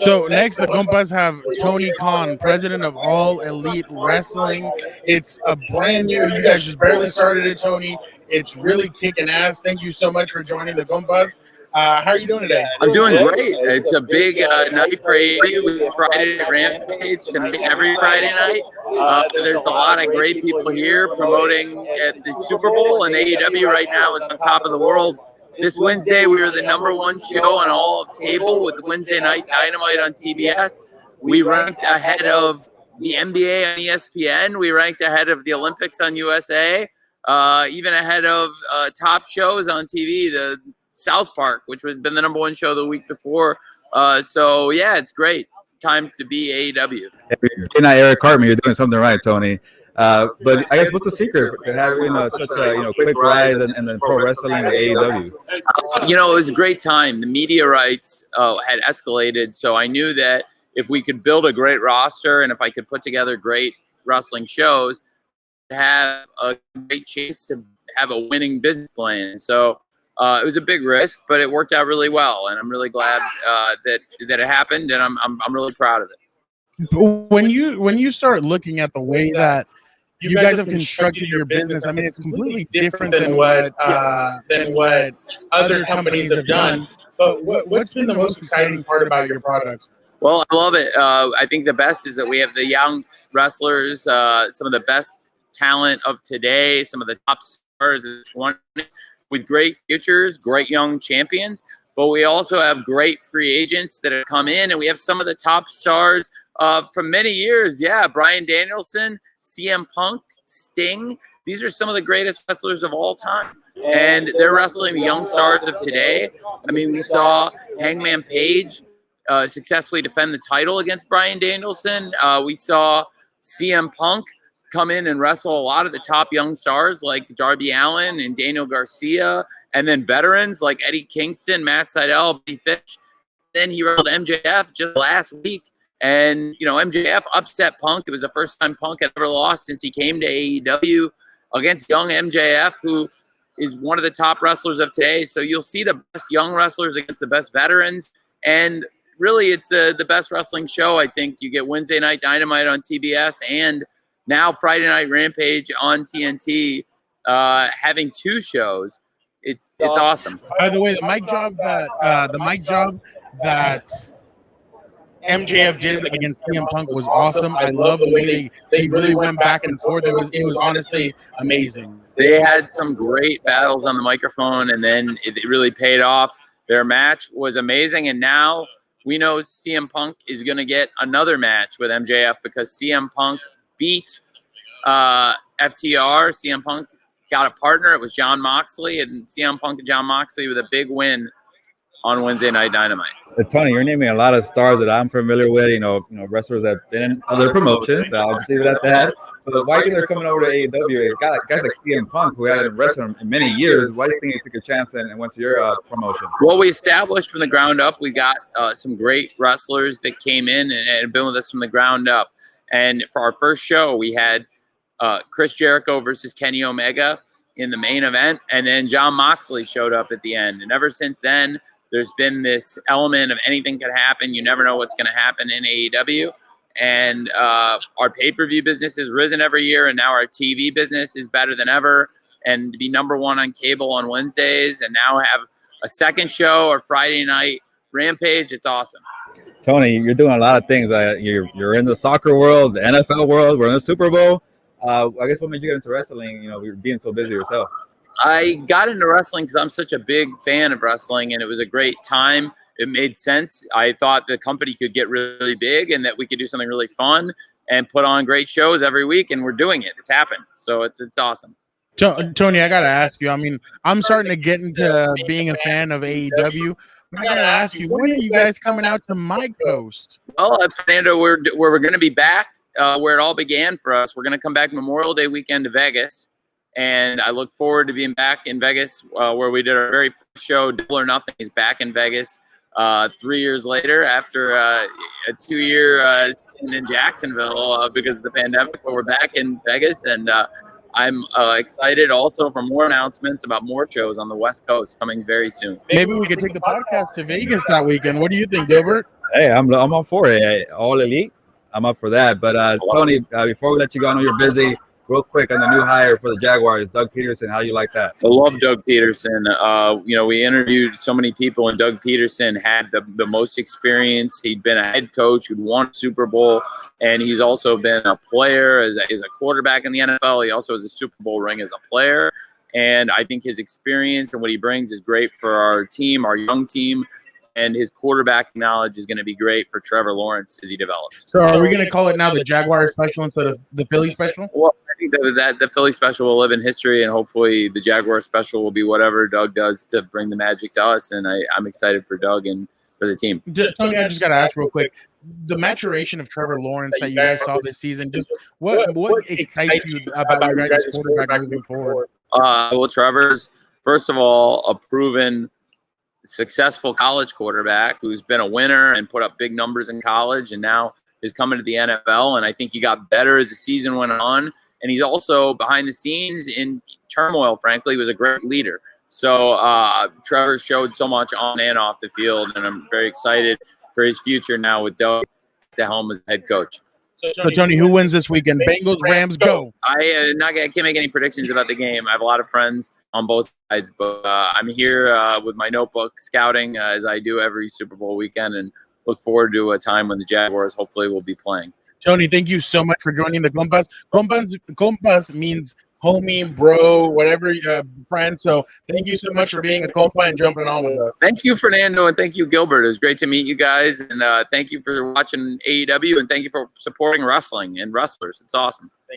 So next, the Compas have Tony Khan, president of All Elite Wrestling. It's a brand new. You guys just barely started it, Tony. It's really kicking ass. Thank you so much for joining the Compas. How are you doing today? I'm doing great. It's a big night for AEW. We Friday Night Rampage tonight, every Friday night. There's a lot of great people here promoting at the Super Bowl, and AEW right now is on top of the world. This Wednesday, we were the #1 show on all of cable with Wednesday Night Dynamite on TBS. We ranked ahead of the NBA on ESPN. We ranked ahead of the Olympics on USA, even ahead of top shows on TV, the South Park, which has been the #1 show the week before. So, yeah, it's great. Time to be AEW. You're not Eric Cartman. You're doing something right, Tony. But I guess what's the secret to having such a quick rise and then pro wrestling with AEW? It was a great time. The media rights had escalated, so I knew that if we could build a great roster and if I could put together great wrestling shows, I'd have a great chance to have a winning business plan. So it was a big risk, but it worked out really well, and I'm really glad that it happened, and I'm really proud of it. When you start looking at the way that you guys have constructed your business, I mean, it's completely different than what other companies have done. But what's been the most exciting part about your products? Well, I love it. I think the best is that we have the young wrestlers, some of the best talent of today, some of the top stars of the 20s, with great futures, great young champions. But we also have great free agents that have come in, and we have some of the top stars from many years. Yeah, Bryan Danielson, CM Punk, Sting. These are some of the greatest wrestlers of all time. And they're wrestling the young stars of today. I mean, we saw Hangman Page successfully defend the title against Bryan Danielson. We saw CM Punk come in and wrestle a lot of the top young stars like Darby Allin and Daniel Garcia, and then veterans like Eddie Kingston, Matt Sydal, Buddy Fish. Then he wrestled MJF just last week. And, MJF upset Punk. It was the first time Punk had ever lost since he came to AEW against young MJF, who is one of the top wrestlers of today. So you'll see the best young wrestlers against the best veterans. And really, it's the best wrestling show, I think. You get Wednesday Night Dynamite on TBS and now Friday Night Rampage on TNT, having 2 shows. It's awesome. By the way, the mic job that MJF did against CM Punk was awesome. I love the way they really went back and forth. It was honestly amazing. They had some great battles on the microphone, and then it really paid off. Their match was amazing, and now we know CM Punk is going to get another match with MJF because CM Punk beat FTR. CM Punk got a partner. It was Jon Moxley, and CM Punk and Jon Moxley with a big win on Wednesday Night Dynamite. Tony, you're naming a lot of stars that I'm familiar with. Wrestlers that have been in other promotions. I'll just leave it at that. But why do you think they're coming over to AEW? Guys like CM Punk, who hadn't wrestled in many years. Why do you think he took a chance and went to your promotion? Well, we established from the ground up. We got some great wrestlers that came in and have been with us from the ground up. And for our first show, we had Chris Jericho versus Kenny Omega in the main event, and then Jon Moxley showed up at the end. And ever since then, there's been this element of anything could happen. You never know what's going to happen in AEW. And our pay-per-view business has risen every year, and now our TV business is better than ever. And to be #1 on cable on Wednesdays and now have a second show or Friday Night Rampage, it's awesome. Tony, you're doing a lot of things. You're in the soccer world, the NFL world. We're in the Super Bowl. I guess what made you get into wrestling? You're being so busy yourself. I got into wrestling because I'm such a big fan of wrestling, and it was a great time. It made sense. I thought the company could get really big and that we could do something really fun and put on great shows every week, and we're doing it. It's happened. So it's awesome. Tony, I got to ask you. I mean, I'm starting to get into being a fan of AEW. I got to ask you, when are you guys coming out to my coast? Well, Fernando, we're going to be back where it all began for us. We're going to come back Memorial Day weekend to Vegas. And I look forward to being back in Vegas where we did our very first show, Double or Nothing, is back in Vegas 3 years later after a 2-year stint in Jacksonville because of the pandemic. But we're back in Vegas, and I'm excited also for more announcements about more shows on the West Coast coming very soon. Maybe we could take the podcast to Vegas that weekend. What do you think, Gilbert? Hey, I'm all for it. Hey, all elite. I'm up for that. But Tony, before we let you go, I know you're busy. Real quick on the new hire for the Jaguars, Doug Pederson. How you like that? I love Doug Pederson. We interviewed so many people, and Doug Pederson had the most experience. He'd been a head coach who'd won a Super Bowl, and he's also been a player as a quarterback in the NFL. He also has a Super Bowl ring as a player. And I think his experience and what he brings is great for our team, our young team. And his quarterback knowledge is going to be great for Trevor Lawrence as he develops. So are we going to call it now the Jaguar special instead of the Philly special? Well, I think that the Philly special will live in history, and hopefully the Jaguar special will be whatever Doug does to bring the magic to us. And I'm excited for Doug and for the team. Tony, I just got to ask real quick. The maturation of Trevor Lawrence that you guys saw this season, just what excites you about your guys' quarterback moving forward? Well, Trevor's, first of all, a proven successful college quarterback who's been a winner and put up big numbers in college and now is coming to the NFL. And I think he got better as the season went on. And he's also behind the scenes in turmoil, frankly, was a great leader. So Trevor showed so much on and off the field, and I'm very excited for his future now with Doug at the helm as head coach. So, Tony, who wins this weekend? Bengals, Rams, go. I can't make any predictions about the game. I have a lot of friends on both sides, but I'm here with my notebook scouting as I do every Super Bowl weekend, and look forward to a time when the Jaguars hopefully will be playing. Tony, thank you so much for joining the Compas. Compas means homie, bro, whatever, friend. So thank you so much for being a compa and jumping on with us. Thank you, Fernando, and thank you, Gilbert. It was great to meet you guys, and thank you for watching AEW, and thank you for supporting wrestling and wrestlers. It's awesome.